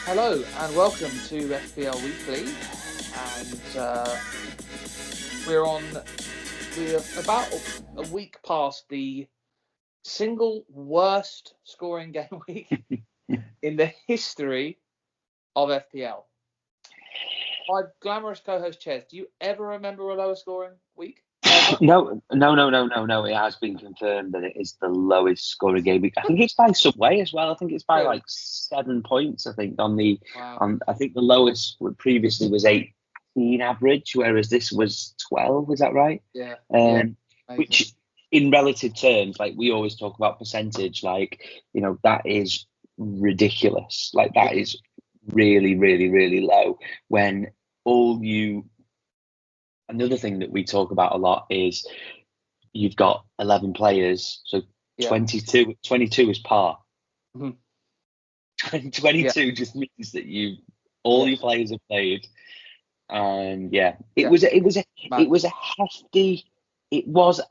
Hello and welcome to FPL Weekly, and we're about a week past the single worst scoring game week in the history of FPL. My glamorous co-host Ches, do you ever remember a lower scoring week? No. It has been confirmed that it is the lowest scoring game week. I think it's by some way as well. I think it's by like 7 points. I think I think the lowest previously was 18 average, whereas this was 12. Is that right? Yeah. Which, in relative terms, like we always talk about percentage, like that is ridiculous. Like that is really, really, really low. When Another thing that we talk about a lot is you've got 11 players, so 22 is par. Mm-hmm. 22 just means that all your players have played, and it was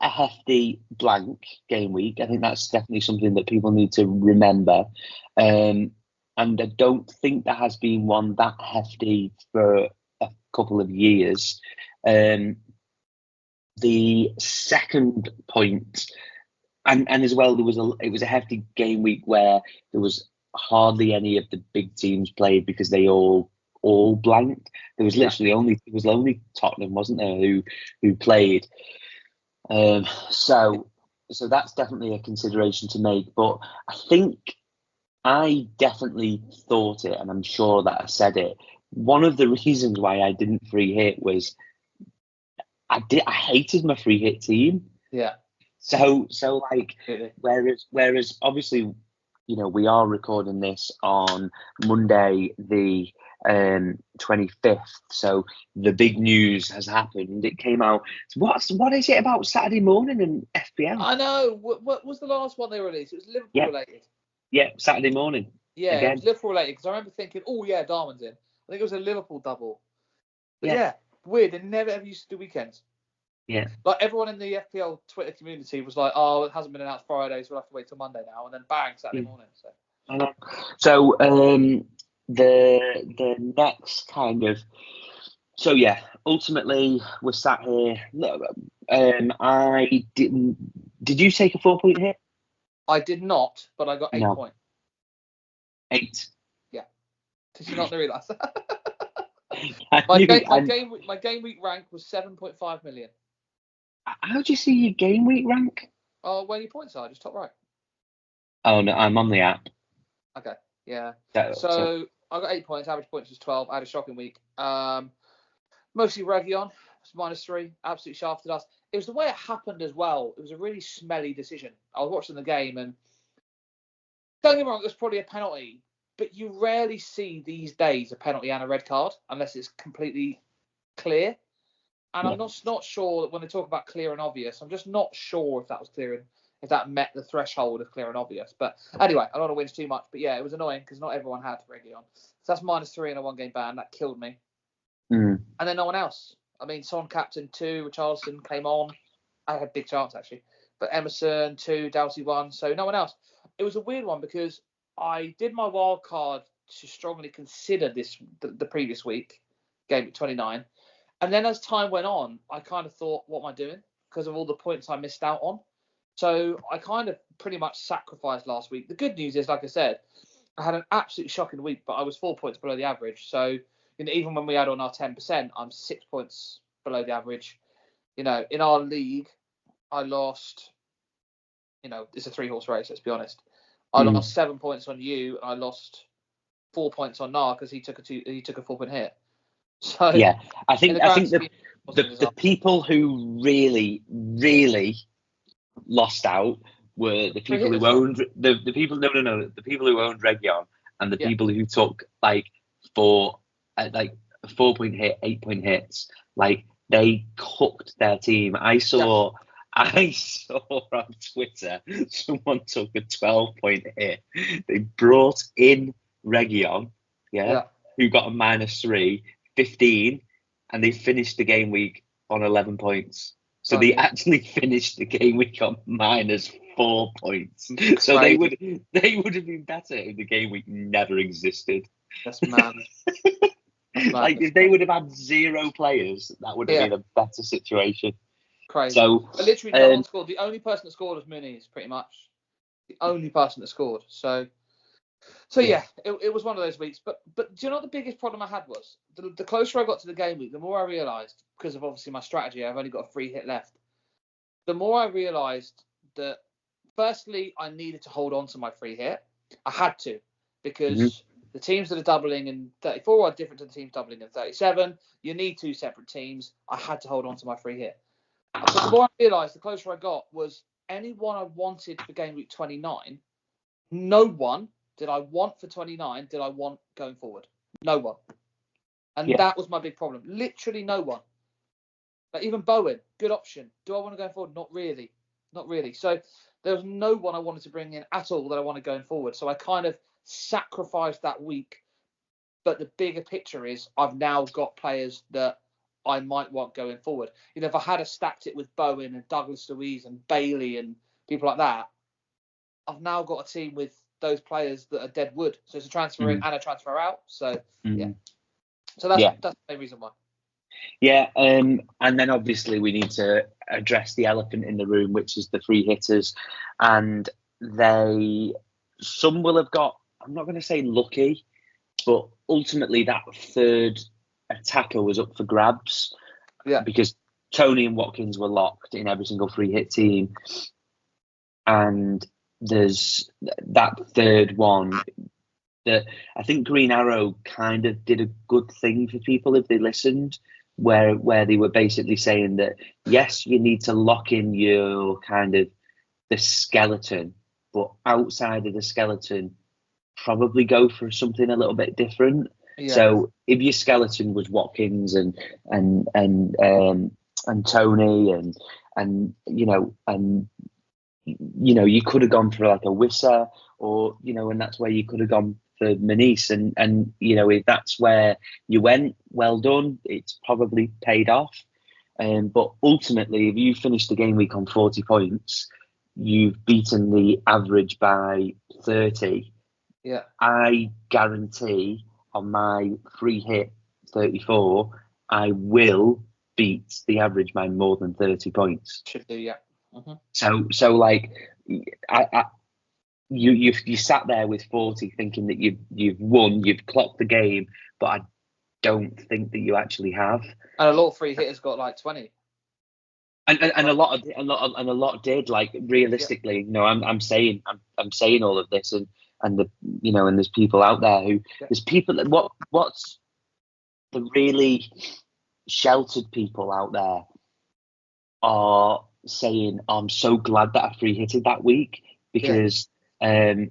a hefty blank game week. I think that's definitely something that people need to remember, and I don't think there has been one that hefty for a couple of years. The second point, and as well, it was a hefty game week where there was hardly any of the big teams played because they all blanked. There was literally only Tottenham, wasn't there, who played. So that's definitely a consideration to make. But I think I definitely thought it, and I'm sure that I said it. One of the reasons why I didn't free hit was I hated my free hit team. Yeah. So like, whereas obviously, we are recording this on Monday, the 25th. So the big news has happened. It came out. What is it about Saturday morning and FPL? I know. What was the last one they released? It was Liverpool related. Yeah, Saturday morning. Yeah, again. It was Liverpool related because I remember thinking, oh yeah, Darwin's in. I think it was a Liverpool double. But weird. They never ever used to do weekends. Yeah. Like everyone in the FPL Twitter community was like, oh, it hasn't been announced Friday, so we'll have to wait till Monday now. And then bang, Saturday morning. So. I know. So the next kind of. So ultimately we're sat here. I didn't. Did you take a 4-point hit? I did not, but I got 8 points. 8. Yeah. Did you not realise that? My game week rank was 7.5 million. How do you see your game week rank? Oh, where your points are, just top right. Oh no, I'm on the app. Okay, yeah. So I got 8 points. Average points was 12. I had a shocking week. Mostly Region was -3. Absolutely shafted us. It was the way it happened as well. It was a really smelly decision. I was watching the game, and don't get me wrong, it was probably a penalty. But you rarely see these days a penalty and a red card unless it's completely clear. And I'm not sure that when they talk about clear and obvious, I'm just not sure if that was clear and if that met the threshold of clear and obvious. But anyway, I don't want to whinge too much. But yeah, it was annoying because not everyone had Region. So that's -3 in a 1-game ban. That killed me. And then no one else. I mean, Son captain 2, Richarlison came on. I had a big chance actually. But Emerson 2, Dowsey 1. So no one else. It was a weird one because I did my wild card to strongly consider the previous week, game week 29. And then as time went on, I kind of thought, what am I doing? Because of all the points I missed out on. So I kind of pretty much sacrificed last week. The good news is, like I said, I had an absolutely shocking week, but I was 4 points below the average. So even when we add on our 10%, I'm 6 points below the average. In our league, I lost, it's a 3-horse race, let's be honest. I lost 7 points on you, and I lost 4 points on Nar because he took a 4-point hit. So I think the people who really, really lost out were the people who owned the people who owned Region and the people who took like a 4-point hit, 8-point hits. Like they cooked their team. I saw on Twitter someone took a 12-point hit. They brought in Region, who got a -3, 15, and they finished the game week on 11 points. So they actually finished the game week on -4 points. So they would have been better if the game week never existed. That's mad. Like if they would have had 0 players, that would have been a better situation. Crazy. So literally no one scored. The only person that scored was Muniz, pretty much. The only person that scored. So yeah, it was one of those weeks. But do you know what the biggest problem I had was? The closer I got to the game week, the more I realised, because of obviously my strategy, I've only got a free hit left. The more I realised that, firstly, I needed to hold on to my free hit. I had to, because the teams that are doubling in 34 are different to the teams doubling in 37. You need 2 separate teams. I had to hold on to my free hit. But the more I realised, the closer I got, was anyone I wanted for game week 29, no one did I want for 29 did I want going forward. No one. And that was my big problem. Literally no one. Like even Bowen, good option. Do I want to go forward? Not really. Not really. So there was no one I wanted to bring in at all that I wanted going forward. So I kind of sacrificed that week. But the bigger picture is I've now got players that I might want going forward. You know, if I had stacked it with Bowen and Douglas Luiz and Bailey and people like that, I've now got a team with those players that are dead wood. So it's a transfer in and a transfer out. So yeah. So that's the main reason why. Yeah, and then obviously we need to address the elephant in the room, which is the free hitters, and some will have got, I'm not going to say lucky, but ultimately that third attacker was up for grabs. Yeah. Because Tony and Watkins were locked in every single free hit team, and there's that third one that I think Green Arrow kind of did a good thing for people if they listened, where they were basically saying that, yes, you need to lock in your kind of the skeleton, but outside of the skeleton, probably go for something a little bit different. Yeah. So if your skeleton was Watkins and Tony and you could have gone for like a Wissa, or and that's where you could have gone for Manice, and if that's where you went, well done, it's probably paid off. But ultimately, if you finish the game week on 40 points, you've beaten the average by 30. Yeah, I guarantee on my free hit 34, I will beat the average by more than 30 points. Should do, yeah. Mm-hmm. So like, you sat there with 40 thinking that you've won, you've clocked the game, but I don't think that you actually have. And a lot of free hitters got like 20. And a lot did. Like realistically, I'm saying all of this, and there's people out there who there's people that what's the really sheltered people out there are saying, I'm so glad that I free hitted that week, because I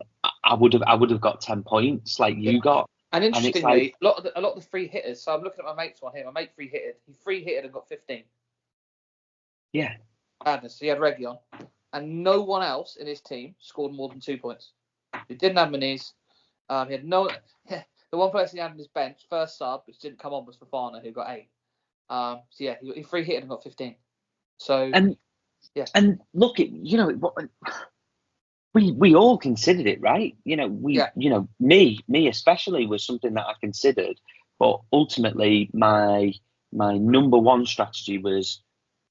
would have got 10 points like you got. And interestingly, a lot of the free hitters. So I'm looking at my mate's one here. My mate free hitted. He free hitted and got 15. Yeah. Madness. He had Region, and no one else in his team scored more than 2 points. He didn't have Muniz. He had no. The one person he had on his bench, first sub, which didn't come on, was Fafana, who got 8. So yeah, he free hitted and got 15. So and look, we all considered it, right? Me especially was something that I considered, but ultimately my number one strategy was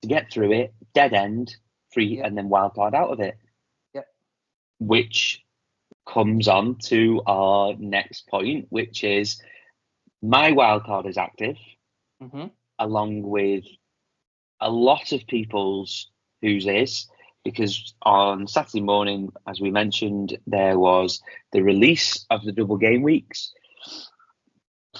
to get through it, dead end, free, and then wildcard out of it. Yeah. Which comes on to our next point, which is my wildcard is active, along with a lot of people's whose is, because on Saturday morning, as we mentioned, there was the release of the double game weeks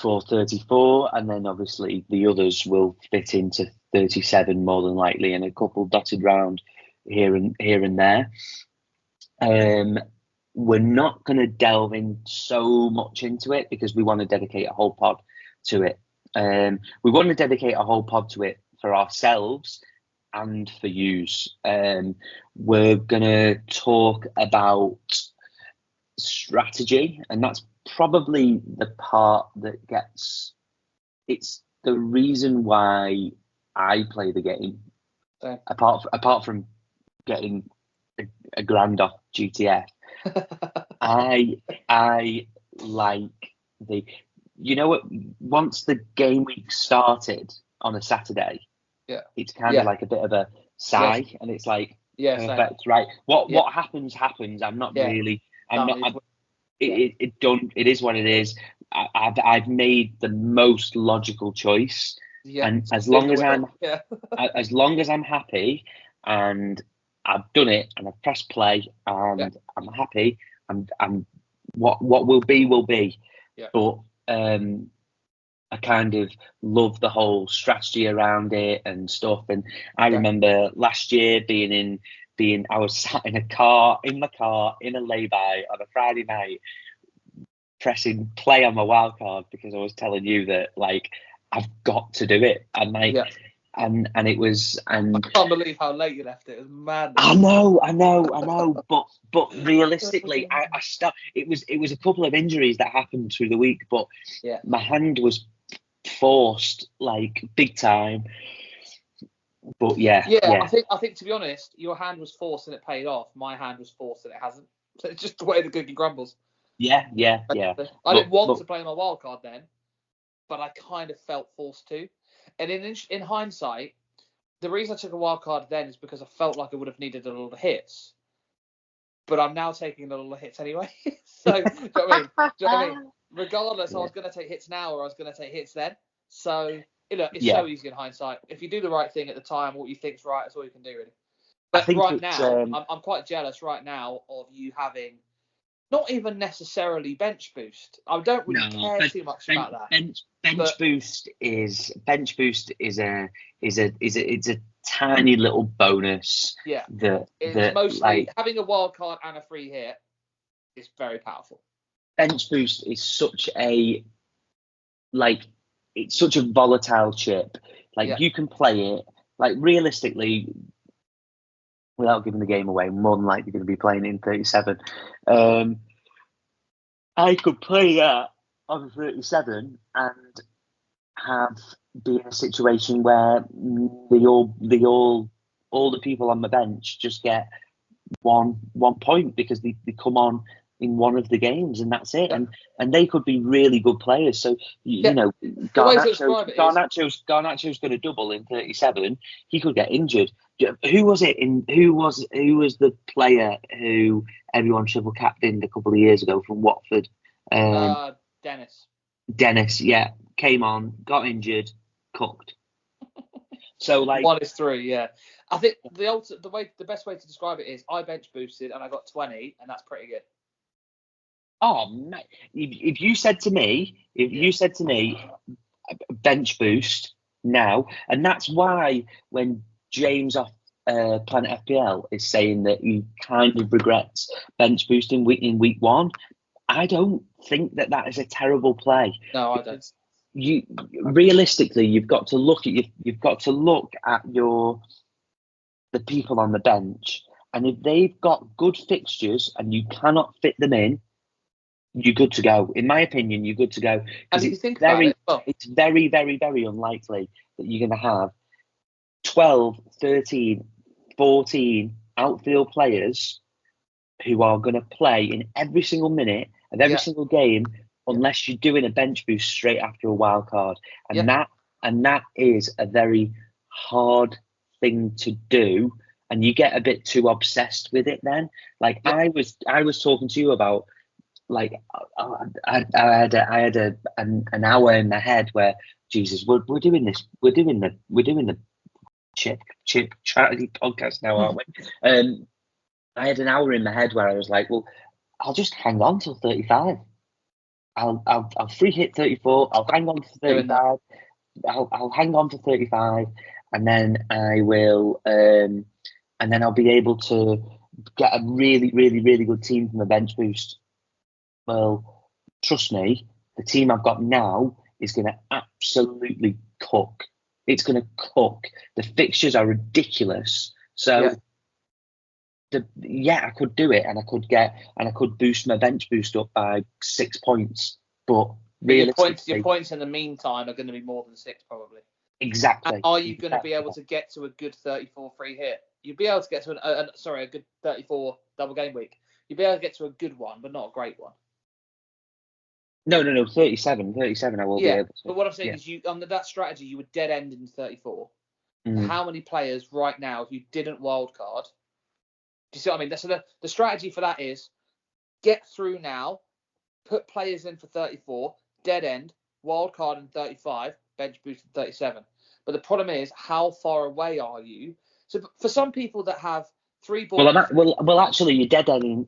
for 34, and then obviously the others will fit into 37 more than likely, and a couple dotted round here and there. We're not going to delve in so much into it because we want to dedicate a whole pod to it. We want to dedicate a whole pod to it for ourselves and for yous. We're going to talk about strategy, and that's probably the part that it's the reason why I play the game. Apart from getting a grand off GTF, I like you know what? Once the game week started on a Saturday, it's kind of like a bit of a sigh, and it's like perfect, same. Right? What happens. I'm not really. I'm not. It is what it is. I've made the most logical choice, and as long as I'm happy, and I've done it, and I've pressed play, and I'm happy, I'm what will be. Yeah. But I kind of love the whole strategy around it and stuff. And I remember last year I was sat in my car in a lay-by on a Friday night, pressing play on my wild card because I was telling you that like I've got to do it, and like and it was, and I can't believe how late you left it. It was mad. I know, but realistically, it was a couple of injuries that happened through the week, but my hand was forced like big time. But I think to be honest, your hand was forced and it paid off. My hand was forced and it hasn't. So it's just the way the cookie crumbles. Yeah. I didn't want to play my wild card then, but I kind of felt forced to. And in hindsight, the reason I took a wild card then is because I felt like I would have needed a lot of hits. But I'm now taking a lot of hits anyway. So, do you know what I mean? Regardless, I was going to take hits now or I was going to take hits then. So, it's so easy in hindsight. If you do the right thing at the time, what you think's right, that's all you can do, really. But right now, I'm quite jealous right now of you having not even necessarily bench boost. I don't really care too much about that. Bench boost is a tiny little bonus. Yeah. That mostly like, having a wild card and a free hit is very powerful. Bench boost is such a it's such a volatile chip. Like you can play it like realistically. Without giving the game away, more than likely going to be playing in 37. I could play that on 37 and be in a situation where all the people on the bench just get one point because they come on in one of the games and that's it. And they could be really good players. So you know, Garnacho's going to double in 37. He could get injured. Who was the player who everyone triple captained a couple of years ago from Watford? Dennis. Dennis, came on, got injured, cooked. So like 1 is 3, I think the best way to describe it is I bench boosted and I got 20, and that's pretty good. Oh mate, if you said to me, bench boost now, and that's why when James off Planet FPL is saying that he kind of regrets bench boosting in week 1, I don't think that is a terrible play. No, I don't. Realistically, you've got to look at the people on the bench, and if they've got good fixtures and you cannot fit them in, you're good to go. In my opinion, you're good to go. Because it's very, very, very unlikely that you're going to have 12, 13, 14 outfield players who are going to play in every single minute of every single game unless you're doing a bench boost straight after a wild card. And that is a very hard thing to do. And you get a bit too obsessed with it then. Like I was talking to you about, like I had an hour in my head where Jesus, we're doing this, we're doing the chip charity podcast now, aren't we? I had an hour in my head where I was like, well, I'll just hang on till 35. I'll free hit 34. I'll hang on for 35. I'll hang on for 35, and then I will, and then I'll be able to get a really, really, really good team from the bench boost. Well, trust me, the team I've got now is going to absolutely cook. It's going to cook. The fixtures are ridiculous. So, I could do it, and I could boost my bench boost up by 6 points. But realistically, your points in the meantime are going to be more than 6 probably. Exactly. And are you going to be able to get to a good 34 free hit? You'd be able to get to a good 34 double game week. You'd be able to get to a good one, but not a great one. No, 37 I will be able to. But what I'm saying is, you under that strategy, you would dead end in 34. How many players right now, if you didn't wildcard, do you see what I mean? So the strategy for that is get through now, put players in for 34, dead end, wildcard in 35, bench boost in 37. But the problem is, how far away are you? So for some people that have 3 balls... Well, actually, you're dead ending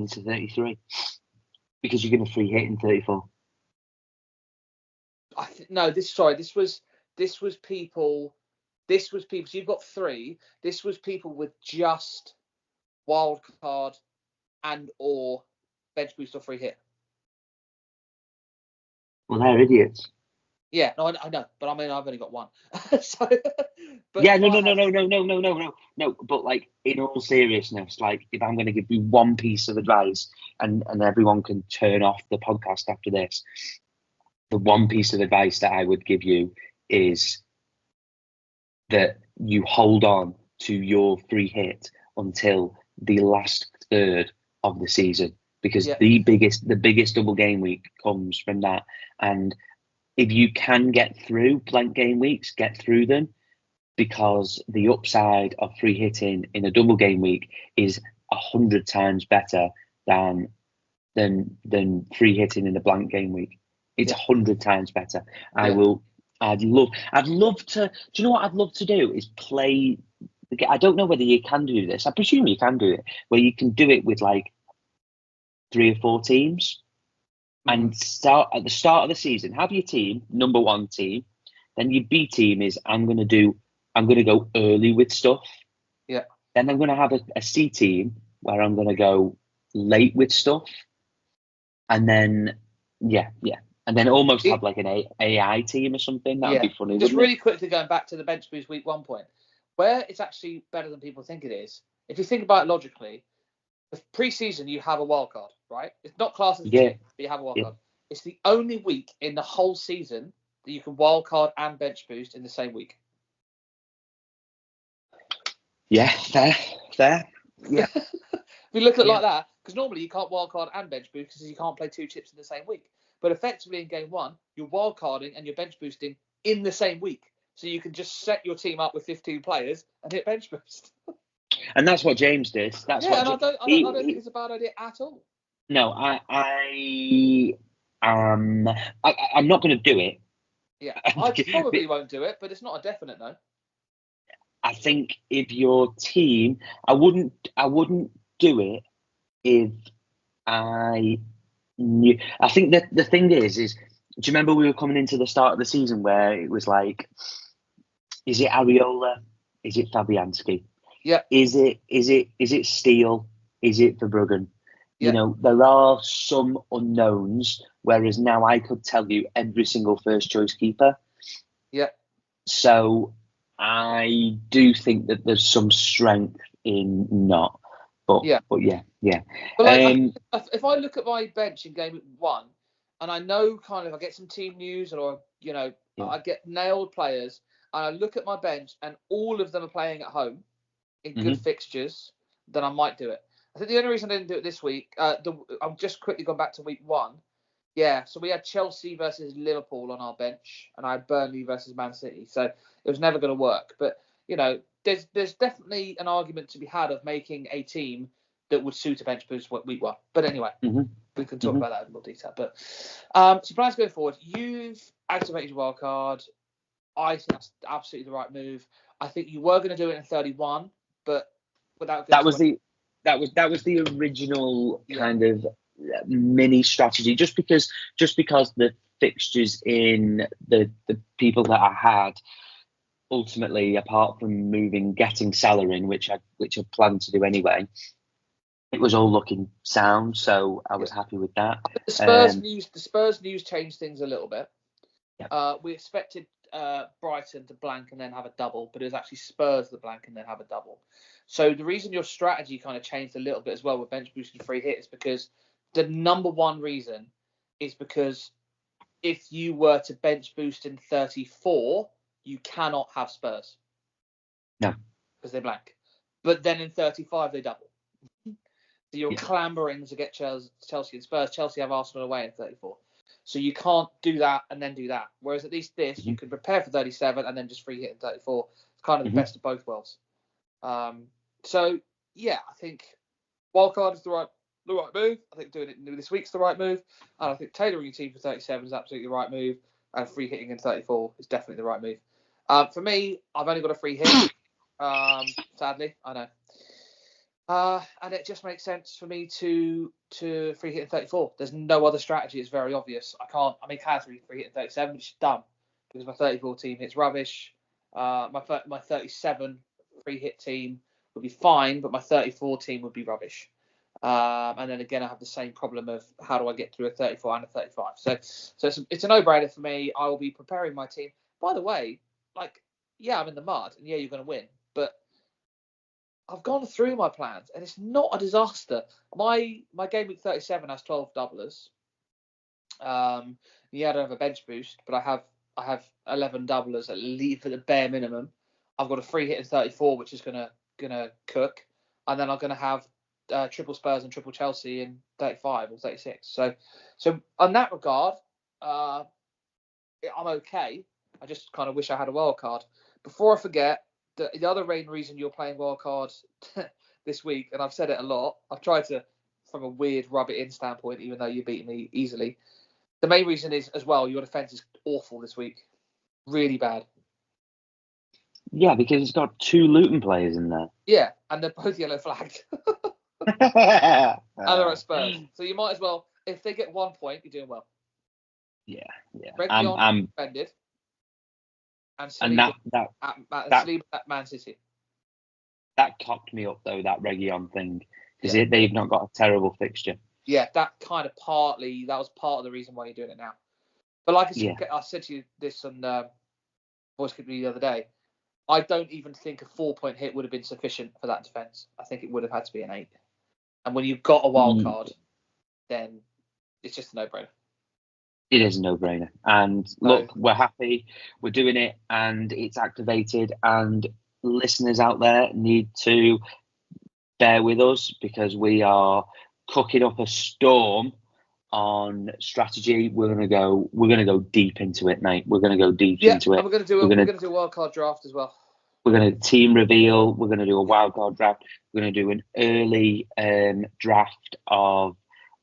into 33 because you're going to free hit in 34. This was people. So you've got 3. This was people with just wild card and or bench boost or free hit. Well, they're idiots. Yeah, no, I know, but I mean, I've only got 1. So, but yeah, no. But like, in all seriousness, like, if I'm going to give you one piece of advice, and everyone can turn off the podcast after this, the one piece of advice that I would give you is that you hold on to your free hit until the last third of the season, because the biggest double game week comes from that. And if you can get through blank game weeks, get through them, because the upside of free hitting in a double game week is 100 times better than free hitting in a blank game week. It's 100 times better. I'd love to. Do you know what I'd love to do is play? I don't know whether you can do this. I presume you can do it, where you can do it with like 3 or 4 teams, and start at the start of the season. Have your team, number 1 team, then your B team is I'm going to go early with stuff. Yeah. Then I'm going to have a C team where I'm going to go late with stuff, and then and then almost have like an AI team or something. That would be funny. Just really quickly going back to the bench boost week 1 point, where it's actually better than people think it is. If you think about it logically, the pre-season you have a wild card, right? It's not classed as a team, but you have a wild card. It's the only week in the whole season that you can wild card and bench boost in the same week. Yeah, fair. Yeah. If you look at it like that, because normally you can't wild card and bench boost because you can't play 2 chips in the same week. But effectively in game 1, you're wild carding and you're bench boosting in the same week. So you can just set your team up with 15 players and hit bench boost. And that's what James did. I don't think it's a bad idea at all. No, I'm not going to do it. Yeah, I probably won't do it, but it's not a definite no. I think if your team, I wouldn't do it if I knew. I think that the thing is, do you remember we were coming into the start of the season where it was like, is it Areola? Is it Fabianski? Yeah. Is it Steele? Is it Verbruggen? Yeah. You know, there are some unknowns, whereas now I could tell you every single first choice keeper. Yeah. So I do think that there's some strength in not. But yeah. But like, if I look at my bench in game 1, and I know kind of I get some team news or I get nailed players, and I look at my bench and all of them are playing at home in good fixtures, then I might do it. I think the only reason I didn't do it this week, I'm just quickly going back to week 1. Yeah, so we had Chelsea versus Liverpool on our bench, and I had Burnley versus Man City. So it was never going to work. But, there's definitely an argument to be had of making a team that would suit a bench boost week 1. But anyway, we can talk about that in more detail. But so plans going forward, you've activated your wild card. I think that's absolutely the right move. I think you were going to do it in 31, but without that was the original kind of mini strategy. Just because the fixtures in the people that I had, ultimately, apart from getting Salah in, which I planned to do anyway, it was all looking sound. So I was happy with that. The Spurs news changed things a little bit. Yeah. We expected Brighton to blank and then have a double, but it was actually Spurs that blank and then have a double. So the reason your strategy kind of changed a little bit as well with bench boost and free hit is because the number one reason is because if you were to bench boost in 34, you cannot have Spurs. No. Because they blank. But then in 35, they double. So you're clambering to get Chelsea and Spurs. Chelsea have Arsenal away in 34. So you can't do that and then do that. Whereas at least this, you can prepare for 37 and then just free hit in 34. It's kind of the best of both worlds. So yeah, I think wildcard is the right move. I think doing it this week's the right move, and I think tailoring your team for 37 is absolutely the right move, and free hitting in 34 is definitely the right move. For me, I've only got a free hit. Sadly, I know. And it just makes sense for me to free hit in 34. There's no other strategy. It's very obvious. I can free hit in 37, which is dumb because my 34 team hits rubbish. My 37 free hit team would be fine, but my 34 team would be rubbish. And then again, I have the same problem of how do I get through a 34 and a 35. So it's a no-brainer for me. I will be preparing my team. By the way, I'm in the mud, and yeah, you're going to win, but I've gone through my plans, and it's not a disaster. My game week 37 has 12 doublers. I don't have a bench boost, but I have 11 doublers at least for the bare minimum. I've got a free hit in 34, which is gonna cook, and then I'm gonna have triple Spurs and triple Chelsea in 35 or 36. So on that regard, I'm okay. I just kind of wish I had a wild card. Before I forget, the other main reason you're playing wild card this week, and I've said it a lot, I've tried to, from a weird rub it in standpoint, even though you beat me easily. The main reason is as well, your defense is awful this week, really bad. Yeah, because it's got 2 Luton players in there. Yeah, and they're both yellow flagged. And they're at Spurs. So you might as well, if they get 1 point, you're doing well. Yeah. I'm suspended. And Saliba at Man City. That cocked me up, though, that Reguilon thing. Because they've not got a terrible fixture. Yeah, that was part of the reason why you're doing it now. But like I said to you this on Voice Clip the other day, I don't even think a 4-point hit would have been sufficient for that defence. I think it would have had to be an 8. And when you've got a wild card, then it's just a no-brainer. It is a no-brainer. And look, we're happy, we're doing it, and it's activated. And listeners out there need to bear with us because we are cooking up a storm on strategy. We're gonna go deep into it, mate. We're gonna go deep into it. And we're gonna do a wildcard draft as well. We're gonna team reveal. We're gonna do a wildcard draft. We're gonna do an early draft of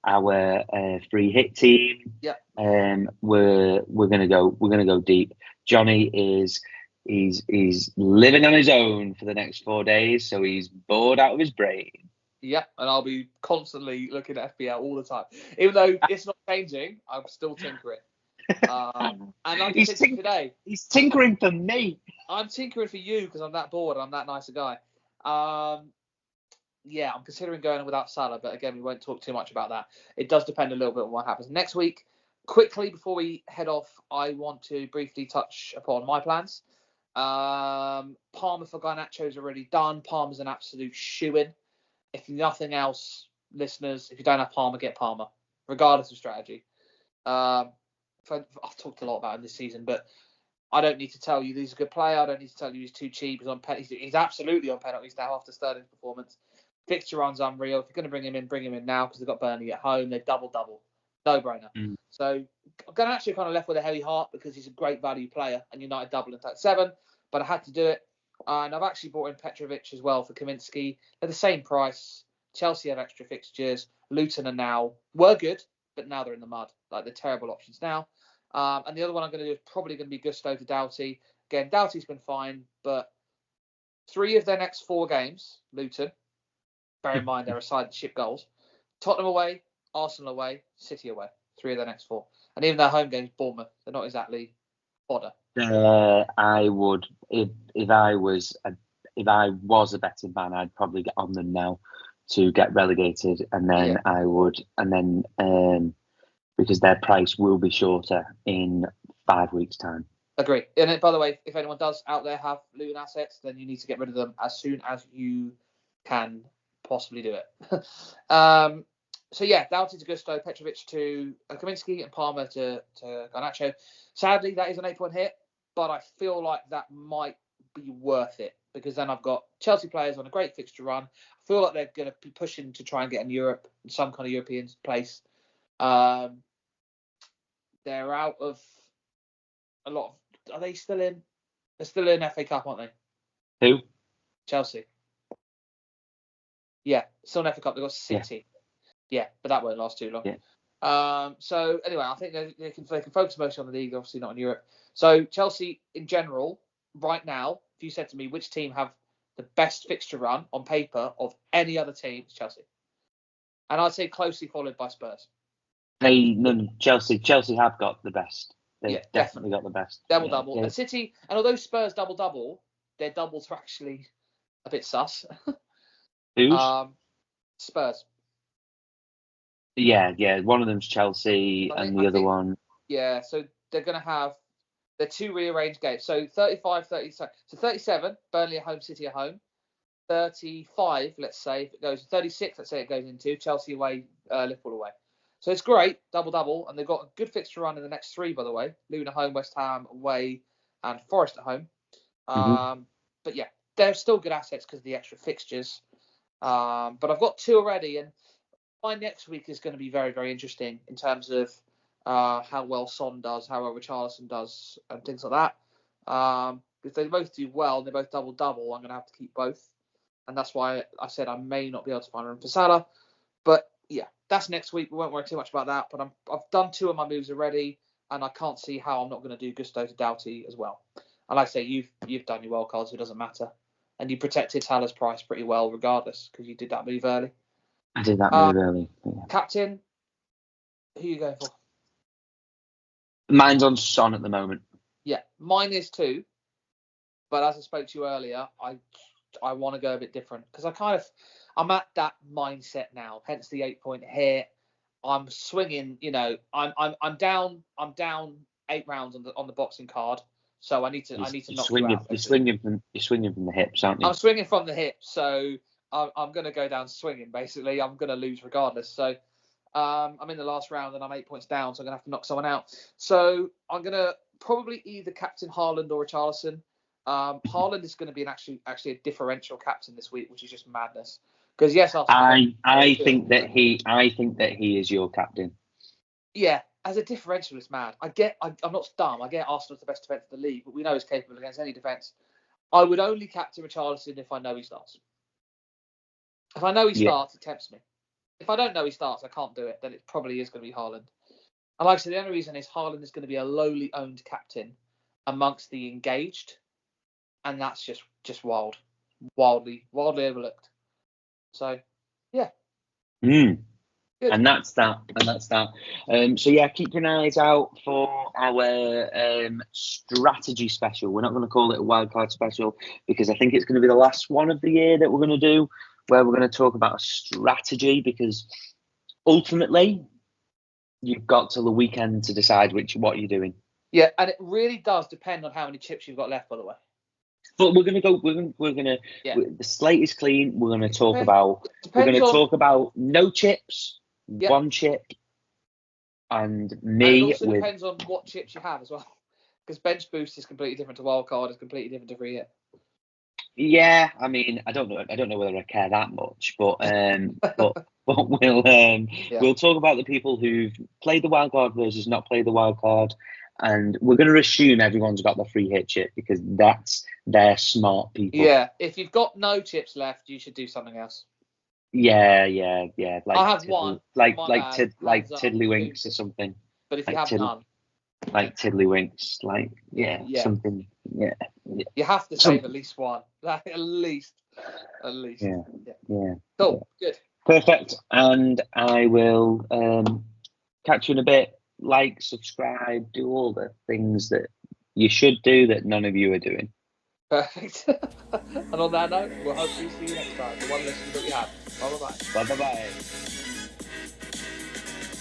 our free hit team. Yeah. We're gonna go deep. Johnny he's living on his own for the next 4 days, so he's bored out of his brain. Yeah, and I'll be constantly looking at FPL all the time. Even though it's not changing, I'm still tinkering. And like I said today, he's tinkering for me. I'm tinkering for you because I'm that bored and I'm that nice a guy. Yeah, I'm considering going without Salah, but again, we won't talk too much about that. It does depend a little bit on what happens next week. Quickly, before we head off, I want to briefly touch upon my plans. Palmer for Garnacho's already done. Palmer's an absolute shoo-in. If nothing else, listeners, if you don't have Palmer, get Palmer, regardless of strategy. I've talked a lot about him this season, but I don't need to tell you he's a good player. I don't need to tell you he's too cheap. He's absolutely on penalties now after Sterling's performance. Fixture run's unreal. If you're going to bring him in now because they've got Burnley at home. They're double. No-brainer. So I'm actually kind of left with a heavy heart because he's a great value player and United double in 37, but I had to do it. And I've actually brought in Petrovic as well for Kaminsky. They're the same price. Chelsea have extra fixtures. Luton were good, but now they're in the mud. Like, they're terrible options now. And the other one I'm going to do is probably going to be Gusto for Doughty. Again, Doughty's been fine, but 3 of their next 4 games, Luton, bear in mind they're a side that ship goals. Tottenham away, Arsenal away, City away. 3 of their next 4. And even their home games, Bournemouth, they're not exactly fodder. I would, if I was a betting man, I'd probably get on them now to get relegated, and then I would, and then because their price will be shorter in 5 weeks' time. Agree. And by the way, if anyone does out there have Luton assets, then you need to get rid of them as soon as you can possibly do it. So yeah, Doughty to Gusto, Petrovic to Kaminsky, and Palmer to Garnacho. Sadly, that is an 8-point hit, but I feel like that might be worth it because then I've got Chelsea players on a great fixture run. I feel like they're going to be pushing to try and get in Europe, in some kind of European place. They're out of a lot of. Are they still in? They're still in FA Cup, aren't they? Who? Chelsea. Yeah, still in FA Cup. They've got City. Yeah, but that won't last too long. Yeah. So anyway, I think they can focus mostly on the league, obviously not in Europe. So Chelsea in general, right now, if you said to me which team have the best fixture run on paper of any other team, it's Chelsea. And I'd say closely followed by Spurs. Chelsea have got the best. They've definitely got the best. Double. Yeah. And City, and although Spurs double, their doubles are actually a bit sus. Who's? Spurs. Yeah. One of them's Chelsea and the other one. Yeah, so they're going to have the two rearranged games. So 37, Burnley at home, City at home. 35, let's say, if it goes 36, let's say it goes into Chelsea away, Liverpool away. So it's great, double, and they've got a good fixture run in the next three, by the way. Luton at home, West Ham away, and Forest at home. But yeah, they're still good assets because of the extra fixtures. But I've got two already, and my next week is going to be very, very interesting in terms of how well Son does, how well Richarlison does, and things like that. If they both do well and they both double, I'm going to have to keep both. And that's why I said I may not be able to find room for Salah. But yeah, that's next week. We won't worry too much about that. But I've done two of my moves already, and I can't see how I'm not going to do Gusto to Doughty as well. And like I say, you've done your wild cards, so it doesn't matter. And you protected Salah's price pretty well regardless because you did that move early. I did that move early. Yeah. Captain, who are you going for? Mine's on Son at the moment. Yeah, mine is too. But as I spoke to you earlier, I want to go a bit different because I'm at that mindset now. Hence the 8-point hit. I'm swinging. I'm down 8 rounds on the boxing card. So I need to knock you out. You're swinging from the hips, aren't you? I'm swinging from the hips, so I'm going to go down swinging. Basically, I'm going to lose regardless. So I'm in the last round and I'm 8 points down, so I'm going to have to knock someone out. So I'm going to probably either captain Haaland or Richarlison. Haaland is going to be actually a differential captain this week, which is just madness. Because yes, I think that he is your captain. Yeah, as a differential, it's mad. I'm not dumb. I get Arsenal's the best defence in the league, but we know he's capable against any defence. I would only captain Richarlison if I know he starts. If I know he starts, it tempts me. If I don't know he starts, I can't do it. Then it probably is going to be Haaland. And like I said, the only reason is Haaland is going to be a lowly owned captain amongst the engaged. And that's just wildly overlooked. So, yeah. Good. And that's that. So yeah, keep your eyes out for our strategy special. We're not going to call it a wildcard special because I think it's going to be the last one of the year that we're going to do, where we're going to talk about a strategy. Because ultimately, you've got till the weekend to decide what you're doing. Yeah, and it really does depend on how many chips you've got left, by the way. But we're gonna go. We're gonna. Yeah. The slate is clean. We're gonna talk about. We're gonna talk about no chips, one chip, and me. And it also depends on what chips you have as well, because bench boost is completely different to wildcard. Is completely different to free hit. Yeah, I mean, I don't know whether I care that much, but we'll talk about the people who've played the wildcard versus not played the wildcard. And we're going to assume everyone's got the free hit chip because they're smart people. Yeah, if you've got no chips left, you should do something else. Yeah. Like I have one. Like Tiddlywinks or something. But if you have none. Like Tiddlywinks, something. Yeah. You have to save at least one. At least. Yeah. Cool. Yeah. Good. Perfect. And I will catch you in a bit. Like, subscribe, do all the things that you should do that none of you are doing. Perfect. And on that note, we'll hopefully see you next time. The one lesson that we have. Bye-bye.